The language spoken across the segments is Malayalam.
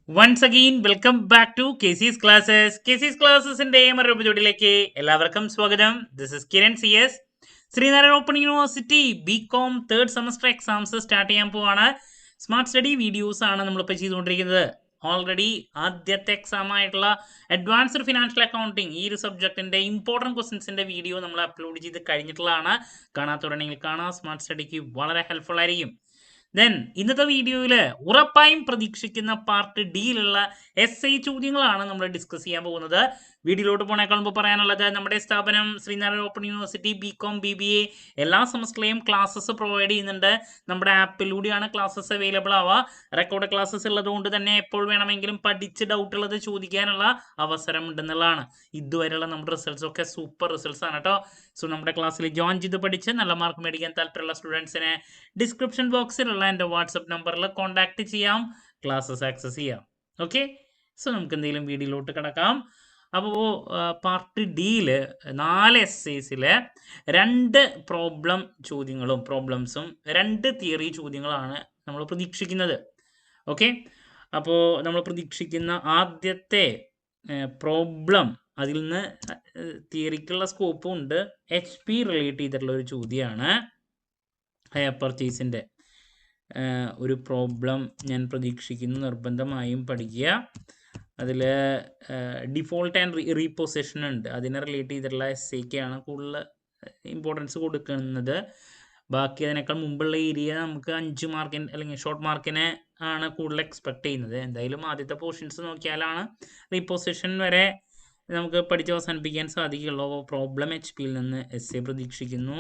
Once again, welcome back to KC's Classes. KC's Classes-ന്റെ മറ്റൊരു എപ്പിസോഡിലേക്ക് എല്ലാവർക്കും സ്വാഗതം. This is Kiran CS. Sreenarayana open university BCom third semester exams start ചെയ്യാൻ പോവാണ്. സ്മാർട്ട് സ്റ്റഡി വീഡിയോസ് ആണ് നമ്മളിപ്പോൾ ചെയ്തുകൊണ്ടിരിക്കുന്നത്. ഓൾറെഡി ആദ്യത്തെ എക്സാം ആയിട്ടുള്ള അഡ്വാൻസ്ഡ് ഫിനാൻഷ്യൽ അക്കൗണ്ടിങ് ഈ ഒരു സബ്ജക്റ്റിന്റെ ഇമ്പോർട്ടൻറ്റ് ക്വസ്റ്റ്യൻസിന്റെ വീഡിയോ നമ്മൾ അപ്ലോഡ് ചെയ്ത് കഴിഞ്ഞിട്ടുള്ളതാണ്. കാണാത്തുടനെങ്കിൽ കാണാം. സ്മാർട്ട് സ്റ്റഡിക്ക് വളരെ ഹെൽപ്ഫുൾ ആയിരിക്കും. ദെൻ ഇന്നത്തെ വീഡിയോയിൽ ഉറപ്പായും പ്രതീക്ഷിക്കുന്ന പാർട്ട് ഡിയിലുള്ള SI ചോദ്യങ്ങളാണ് നമ്മൾ ഡിസ്കസ് ചെയ്യാൻ പോകുന്നത്. വീഡിയോയിലോട്ട് പോണേക്കാൾ മുമ്പ് പറയാനുള്ളത് നമ്മുടെ സ്ഥാപനം Sreenarayana open university BCom BBA എല്ലാ സെമസ്റ്ററിലെയും ക്ലാസ്സസ് പ്രൊവൈഡ് ചെയ്യുന്നുണ്ട്. നമ്മുടെ ആപ്പിലൂടെയാണ് ക്ലാസ്സസ് അവൈലബിൾ ആവുക. റെക്കോർഡ് ക്ലാസ്സസ് ഉള്ളതുകൊണ്ട് തന്നെ എപ്പോൾ വേണമെങ്കിലും പഠിച്ച് ഡൗട്ട് ഉള്ളത് ചോദിക്കാനുള്ള അവസരം ഉണ്ടെന്നുള്ളതാണ്. ഇതുവരെയുള്ള നമ്മുടെ റിസൾട്ട്സ് ഒക്കെ സൂപ്പർ റിസൾട്ട്സ് ആണ് കേട്ടോ. സോ നമ്മുടെ ക്ലാസ്സിൽ ജോയിൻ ചെയ്ത് പഠിച്ച് നല്ല മാർക്ക് മേടിക്കാൻ താല്പര്യമുള്ള സ്റ്റുഡൻസിനെ ഡിസ്ക്രിപ്ഷൻ ബോക്സിലുള്ള എൻ്റെ വാട്സപ്പ് നമ്പറിൽ കോൺടാക്ട് ചെയ്യാം, ക്ലാസ്സസ് ആക്സസ് ചെയ്യാം. ഓക്കെ, സോ നമുക്ക് എന്തെങ്കിലും വീഡിയോയിലോട്ട് കിടക്കാം. അപ്പോൾ പാർട്ട് ഡിയിൽ 4 essaysലെ 2 പ്രോബ്ലംസും 2 തിയറി ചോദ്യങ്ങളാണ് നമ്മൾ പ്രതീക്ഷിക്കുന്നത്. ഓക്കെ, അപ്പോൾ നമ്മൾ പ്രതീക്ഷിക്കുന്ന ആദ്യത്തെ പ്രോബ്ലം അതിൽ നിന്ന് തിയറിക്കുള്ള സ്കോപ്പും ഉണ്ട്. HP റിലേറ്റ് ചെയ്തിട്ടുള്ള ഒരു ചോദ്യമാണ്. ഹയർ പർച്ചേസിൻ്റെ ഒരു പ്രോബ്ലം ഞാൻ പ്രതീക്ഷിക്കുന്നു. നിർബന്ധമായും പഠിക്കുക. അതിൽ ഡിഫോൾട്ട് ആൻഡ് റീപൊസിഷൻ ഉണ്ട്. അതിനെ റിലേറ്റ് ചെയ്തിട്ടുള്ള SAയ്ക്കാണ് കൂടുതൽ ഇമ്പോർട്ടൻസ് കൊടുക്കുന്നത്. ബാക്കി അതിനേക്കാൾ മുമ്പുള്ള ഏരിയ നമുക്ക് 5 മാർക്കിന് അല്ലെങ്കിൽ ഷോർട്ട് മാർക്കിനെ ആണ് കൂടുതൽ എക്സ്പെക്ട് ചെയ്യുന്നത്. എന്തായാലും ആദ്യത്തെ പോർഷൻസ് നോക്കിയാലാണ് റീപൊസിഷൻ വരെ നമുക്ക് പഠിച്ച് അവസാനിപ്പിക്കാൻ സാധിക്കുള്ളൂ. പ്രോബ്ലം HP-യിൽ നിന്ന് SA പ്രതീക്ഷിക്കുന്നു.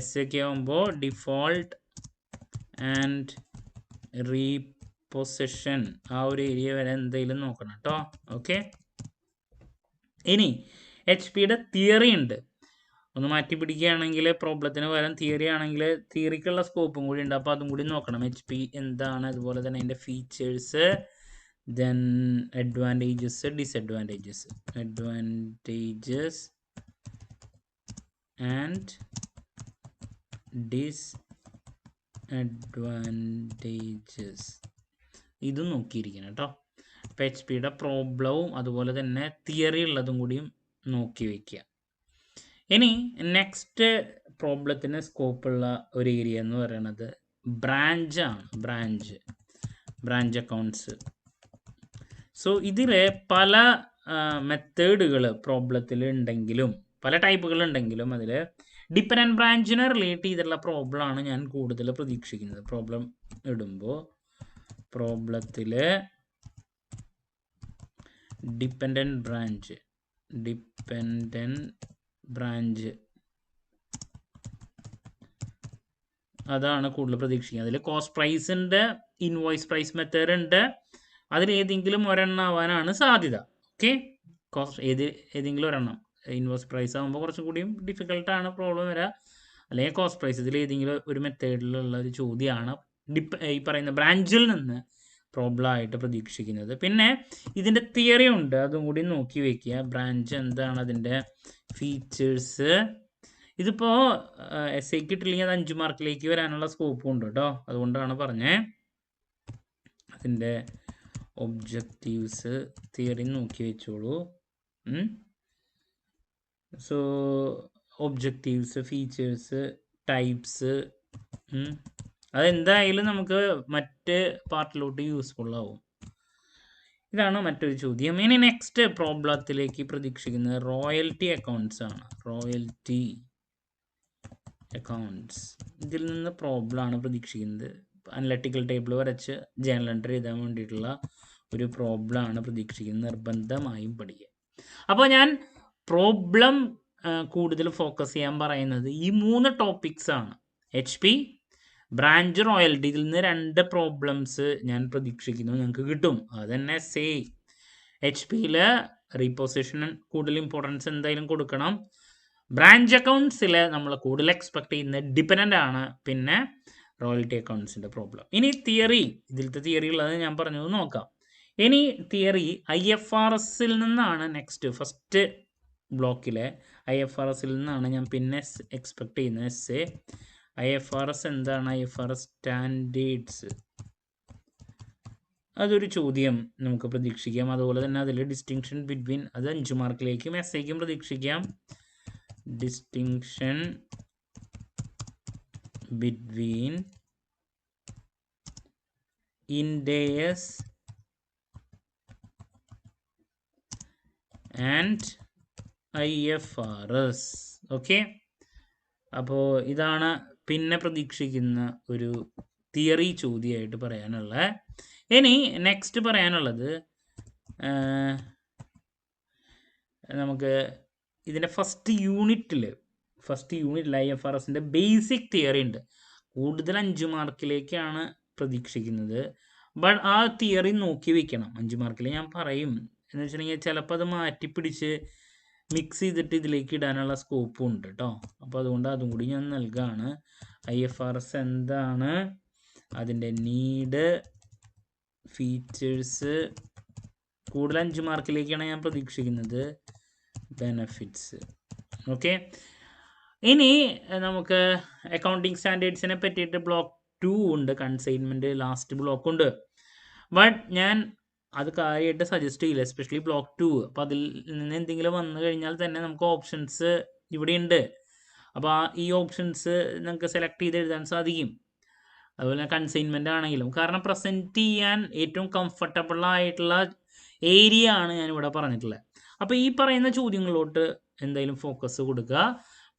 SAയ്ക്ക് ആകുമ്പോൾ ഡിഫോൾട്ട് ആൻഡ് റീപൊസിഷൻ ആ ഒരു ഏരിയ വരെ എന്തെങ്കിലും നോക്കണം കേട്ടോ. ഓക്കെ, ഇനി HP-യുടെ തിയറി ഉണ്ട്. ഒന്ന് മാറ്റി പിടിക്കുകയാണെങ്കിൽ പ്രോബ്ലത്തിന് പകരം തിയറി ആണെങ്കിൽ തിയറിക്കുള്ള സ്കോപ്പും കൂടി ഉണ്ട്. അപ്പോൾ അതും കൂടി നോക്കണം. HP എന്താണ്, അതുപോലെ തന്നെ അതിൻ്റെ features, then advantages and disadvantages ഇതും നോക്കിയിരിക്കണം കേട്ടോ. അപ്പോൾ HP-യുടെ പ്രോബ്ലവും അതുപോലെ തന്നെ തിയറി ഉള്ളതും കൂടിയും നോക്കി വയ്ക്കുക. ഇനി നെക്സ്റ്റ് പ്രോബ്ലത്തിന് സ്കോപ്പുള്ള ഒരു ഏരിയ എന്ന് പറയുന്നത് ബ്രാഞ്ചാണ്. Branch accounts. സോ ഇതിൽ പല മെത്തേഡുകൾ പ്രോബ്ലത്തിൽ ഉണ്ടെങ്കിലും പല ടൈപ്പുകൾ ഉണ്ടെങ്കിലും അതിൽ ഡിപ്പെൻഡൻറ്റ് ബ്രാഞ്ചിനെ റിലേറ്റ് ചെയ്തിട്ടുള്ള പ്രോബ്ലമാണ് ഞാൻ കൂടുതൽ പ്രതീക്ഷിക്കുന്നത്. പ്രോബ്ലം ഇടുമ്പോൾ പ്രോബ്ലത്തിൽ ഡിപ്പെൻഡൻറ്റ് ബ്രാഞ്ച് അതാണ് കൂടുതൽ പ്രതീക്ഷിക്കുന്നത്. അതിൽ കോസ്റ്റ് പ്രൈസിൻ്റെ ഇൻവോയ്സ് പ്രൈസ് മെത്തേഡ് ഉണ്ട്. അതിലേതെങ്കിലും ഒരെണ്ണം ആവാനാണ് സാധ്യത. ഓക്കെ, ഏതെങ്കിലും ഒരെണ്ണം. ഇൻവോയ്സ് പ്രൈസ് ആകുമ്പോൾ കുറച്ചും കൂടിയും ഡിഫിക്കൽട്ടാണ് പ്രോബ്ലം വരിക. അല്ലെങ്കിൽ കോസ്റ്റ് പ്രൈസ്, ഇതിൽ ഏതെങ്കിലും ഒരു മെത്തേഡിലുള്ള ഒരു ചോദ്യമാണ് ഈ പറയുന്ന ബ്രാഞ്ചിൽ നിന്ന് പ്രോബ്ലം ആയിട്ട് പ്രതീക്ഷിക്കുന്നത്. പിന്നെ ഇതിൻ്റെ തിയറി ഉണ്ട്, അതും കൂടി നോക്കി വയ്ക്കുക. ബ്രാഞ്ച് എന്താണ്, അതിൻ്റെ ഫീച്ചേഴ്സ്. ഇതിപ്പോൾ SAയ്ക്ക് കിട്ടില്ലെങ്കിൽ അത് 5 മാർക്കിലേക്ക് വരാനുള്ള സ്കോപ്പും ഉണ്ട് കേട്ടോ. അതുകൊണ്ടാണ് പറഞ്ഞത്. അതിൻ്റെ ഒബ്ജക്റ്റീവ്സ് തിയറി നോക്കി വെച്ചോളൂ. സോ ഒബ്ജക്റ്റീവ്സ്, ഫീച്ചേഴ്സ്, ടൈപ്സ്, അതെന്തായാലും നമുക്ക് മറ്റ് പാർട്ടിലോട്ട് യൂസ്ഫുൾ ആവും. ഇതാണ് മറ്റൊരു ചോദ്യം. ഇനി നെക്സ്റ്റ് പ്രോബ്ലത്തിലേക്ക് പ്രതീക്ഷിക്കുന്നത് റോയൽറ്റി അക്കൗണ്ട്സ് ആണ്. ഇതിൽ നിന്ന് പ്രോബ്ലമാണ് പ്രതീക്ഷിക്കുന്നത്. അനലറ്റിക്കൽ ടേബിൾ വരച്ച് ജേണൽ എൻട്രി എഴുതാൻ വേണ്ടിയിട്ടുള്ള ഒരു പ്രോബ്ലമാണ് പ്രതീക്ഷിക്കുന്നത്. നിർബന്ധമായും പഠിക്കുക. അപ്പോൾ ഞാൻ പ്രോബ്ലം കൂടുതൽ ഫോക്കസ് ചെയ്യാൻ പറയുന്നത് ഈ 3 ടോപ്പിക്സ് ആണ്. HP, branch, royalty. ഇതിൽ നിന്ന് 2 പ്രോബ്ലംസ് ഞാൻ പ്രതീക്ഷിക്കുന്നു ഞങ്ങൾക്ക് കിട്ടും. അതന്നെ HP-യിൽ റീപൊസിഷൻ കൂടുതൽ ഇമ്പോർട്ടൻസ് എന്തായാലും കൊടുക്കണം. ബ്രാഞ്ച് അക്കൗണ്ട്സിൽ നമ്മൾ കൂടുതൽ എക്സ്പെക്ട് ചെയ്യുന്നത് ഡിപ്പെൻഡൻ്റ് ആണ്. പിന്നെ റോയൽറ്റി അക്കൗണ്ട്സിൻ്റെ പ്രോബ്ലം. ഇനി തിയറി, ഇതിലത്തെ തിയറി ഉള്ളത് ഞാൻ പറഞ്ഞത് നോക്കാം. ഇനി തിയറി IFRS-ൽ നിന്നാണ് ഫസ്റ്റ് ബ്ലോക്കിലെ IFRS-ൽ നിന്നാണ് ഞാൻ പിന്നെ എക്സ്പെക്ട് ചെയ്യുന്നത്. IFRS എന്താണ്? IFRS സ്റ്റാൻഡേർഡ്സ് അതൊരു ചോദ്യം നമുക്ക് പ്രതീക്ഷിക്കാം. അതുപോലെ തന്നെ അതിൽ ഡിസ്റ്റിങ്ഷൻ ബിറ്റ്വീൻ, അത് 5 മാർക്കിലേക്കും എസ്ഐക്കും പ്രതീക്ഷിക്കാം. Distinction between Ind AS and IFRS. Okay, അപ്പോൾ ഇതാണ് പിന്നെ പ്രതീക്ഷിക്കുന്ന ഒരു തിയറി ചോദ്യമായിട്ട് പറയാനുള്ള. ഇനി നെക്സ്റ്റ് പറയാനുള്ളത് നമുക്ക് ഇതിൻ്റെ ഫസ്റ്റ് യൂണിറ്റിൽ IFRSൻ്റെ ബേസിക് തിയറി ഉണ്ട്. കൂടുതൽ 5 മാർക്കിലേക്കാണ് പ്രതീക്ഷിക്കുന്നത്. ബട്ട് ആ തിയറി നോക്കി വെക്കണം. 5 മാർക്കിൽ ഞാൻ പറയും എന്ന് വെച്ചിട്ടുണ്ടെങ്കിൽ ചിലപ്പോൾ അത് മാറ്റിപ്പിടിച്ച് മിക്സ് ചെയ്തിട്ട് ഇതിലേക്ക് ഇടാനുള്ള സ്കോപ്പും ഉണ്ട് കേട്ടോ. അപ്പോൾ അതുകൊണ്ട് അതും കൂടി ഞാൻ നൽകുകയാണ്. IFRS എന്താണ്, അതിൻ്റെ നീഡ്, ഫീച്ചേഴ്സ്, കൂടുതൽ 5 മാർക്കിലേക്കാണ് ഞാൻ പ്രതീക്ഷിക്കുന്നത്, ബെനഫിറ്റ്സ്. ഓക്കെ, ഇനി നമുക്ക് അക്കൗണ്ടിങ് സ്റ്റാൻഡേർഡ്സിനെ പറ്റിയിട്ട് ബ്ലോക്ക് 2 ഉണ്ട്, കൺസൈൻമെൻറ്റ് ലാസ്റ്റ് ബ്ലോക്കുണ്ട്. ബട്ട് ഞാൻ അത് കാര്യമായിട്ട് സജസ്റ്റ് ചെയ്യില്ല, എസ്പെഷ്യലി ബ്ലോക്ക് 2. അപ്പോൾ അതിൽ നിന്ന് എന്തെങ്കിലും വന്നു കഴിഞ്ഞാൽ തന്നെ നമുക്ക് ഓപ്ഷൻസ് ഇവിടെ ഉണ്ട്. അപ്പോൾ ഈ ഓപ്ഷൻസ് നമുക്ക് സെലക്ട് ചെയ്ത് എഴുതാൻ സാധിക്കും. അതുപോലെ കൺസൈൻമെൻ്റ് ആണെങ്കിലും, കാരണം പ്രസൻറ്റ് ചെയ്യാൻ ഏറ്റവും കംഫർട്ടബിൾ ആയിട്ടുള്ള ഏരിയ ആണ് ഞാനിവിടെ പറഞ്ഞിട്ടുള്ളത്. അപ്പോൾ ഈ പറയുന്ന ചോദ്യങ്ങളിലോട്ട് എന്തായാലും ഫോക്കസ് കൊടുക്കുക.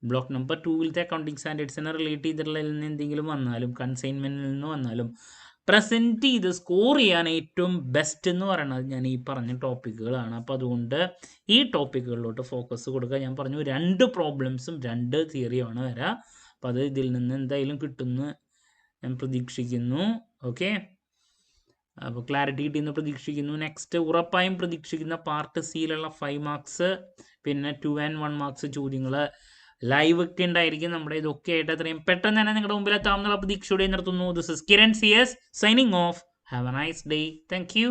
ബ്ലോക്ക് നമ്പർ 2-ലത്തെ അക്കൗണ്ടിങ് സ്റ്റാൻഡേർഡ്സിനെ റിലേറ്റ് ചെയ്തിട്ടുള്ളതിൽ നിന്ന് എന്തെങ്കിലും വന്നാലും, കൺസൈൻമെൻറ്റിൽ നിന്ന് വന്നാലും പ്രസൻറ്റ് ചെയ്ത് സ്കോർ ചെയ്യാൻ ഏറ്റവും ബെസ്റ്റ് എന്ന് പറയുന്നത് ഞാൻ ഈ പറഞ്ഞ ടോപ്പിക്കുകളാണ്. അപ്പോൾ അതുകൊണ്ട് ഈ ടോപ്പിക്കുകളിലോട്ട് ഫോക്കസ് കൊടുക്കുക. ഞാൻ പറഞ്ഞു 2 പ്രോബ്ലംസും 2 തിയറിയുമാണ് വരിക. അപ്പോൾ അത് ഇതിൽ നിന്ന് എന്തായാലും കിട്ടുമെന്ന് ഞാൻ പ്രതീക്ഷിക്കുന്നു. ഓക്കെ, അപ്പോൾ ക്ലാരിറ്റി കിട്ടിയെന്ന് പ്രതീക്ഷിക്കുന്നു. നെക്സ്റ്റ് ഉറപ്പായും പ്രതീക്ഷിക്കുന്ന പാർട്ട് സിയിലുള്ള 5 മാർക്സ് പിന്നെ 2 and 1 മാർക്സ് ചോദ്യങ്ങൾ ലൈവ് ഒക്കെ ഉണ്ടായിരിക്കും. നമ്മുടെ ഇതൊക്കെ ആയിട്ട് എത്രയും പെട്ടെന്ന് തന്നെ നിങ്ങളുടെ മുമ്പിൽ എത്താമെന്നുള്ള പ്രതീക്ഷയോടെ നിർത്തുന്നു. This is Kiran CS signing off. Have a nice day. Thank U.